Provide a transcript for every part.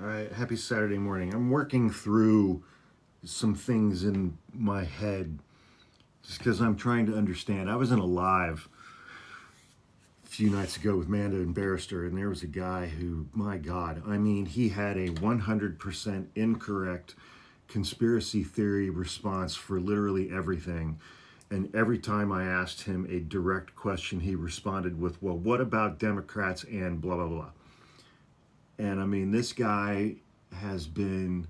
All right, happy Saturday morning. I'm working through some things in my head just because I'm trying to understand. I was in a live a few nights ago with Manda and Barrister, and there was a guy who, my God, I mean, he had a 100% incorrect conspiracy theory response for literally everything. And every time I asked him a direct question, he responded with, well, what about Democrats and blah, blah, blah. And I mean, this guy has been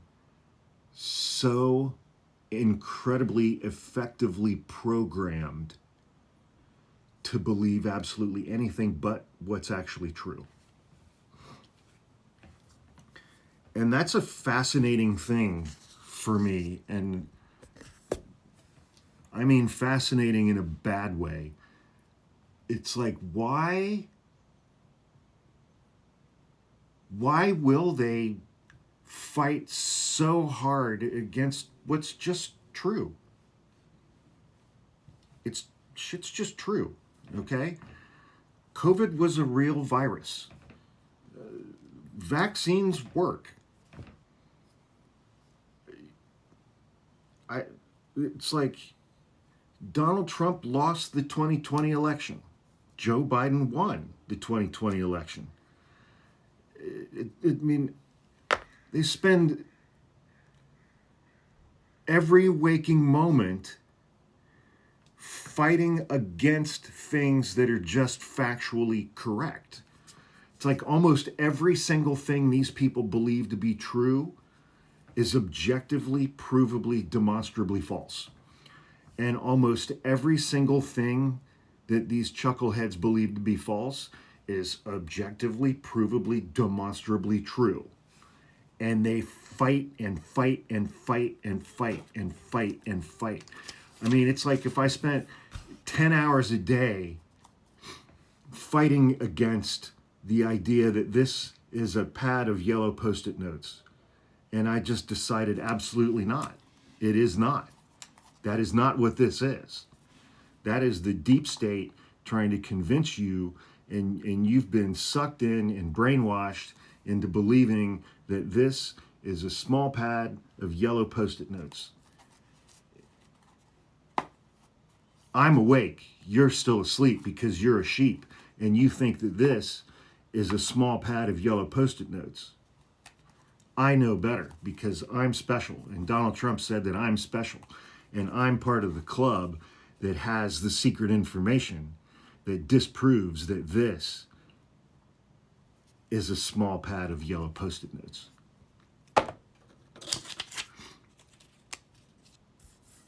so incredibly effectively programmed to believe absolutely anything but what's actually true. And that's a fascinating thing for me. And I mean, fascinating in a bad way. It's like, why will they fight so hard against what's just true? Shit's just true, okay? COVID was a real virus. Vaccines work. It's like Donald Trump lost the 2020 election. Joe Biden won the 2020 election. I mean, they spend every waking moment fighting against things that are just factually correct. It's like almost every single thing these people believe to be true is objectively, provably, demonstrably false. And almost every single thing that these chuckleheads believe to be false is objectively, provably, demonstrably true. And they fight and fight and fight and fight and fight and fight. I mean, it's like if I spent 10 hours a day fighting against the idea that this is a pad of yellow Post-it notes, and I just decided absolutely not. It is not. That is not what this is. That is the deep state trying to convince you, and you've been sucked in and brainwashed into believing that this is a small pad of yellow Post-it notes. I'm awake. You're still asleep because you're a sheep, and you think that this is a small pad of yellow Post-it notes. I know better because I'm special, and Donald Trump said that I'm special, and I'm part of the club that has the secret information that disproves that this is a small pad of yellow Post-it notes.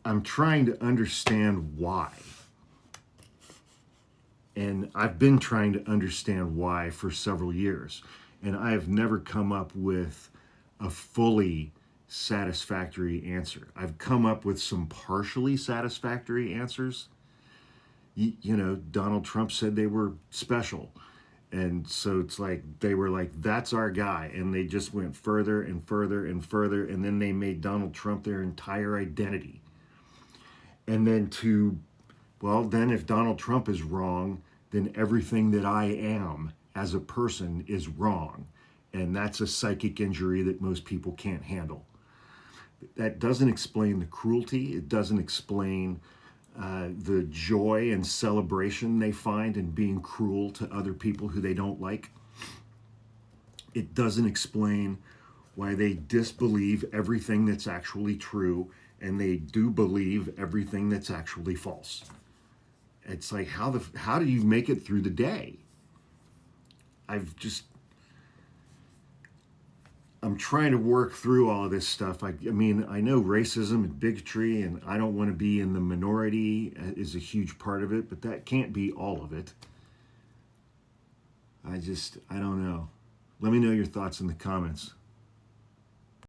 I'm trying to understand why. And I've been trying to understand why for several years. And I have never come up with a fully satisfactory answer. I've come up with some partially satisfactory answers. You know, Donald Trump said they were special. And so it's like, they were like, that's our guy. And they just went further and further and further. And then they made Donald Trump their entire identity. And then then if Donald Trump is wrong, then everything that I am as a person is wrong. And that's a psychic injury that most people can't handle. That doesn't explain the cruelty. It doesn't explain the joy and celebration they find in being cruel to other people who they don't like. It doesn't explain why they disbelieve everything that's actually true and they do believe everything that's actually false. It's like, how do you make it through the day? I'm trying to work through all of this stuff. I mean, I know racism and bigotry, and I don't want to be in the minority is a huge part of it, but that can't be all of it. I don't know. Let me know your thoughts in the comments.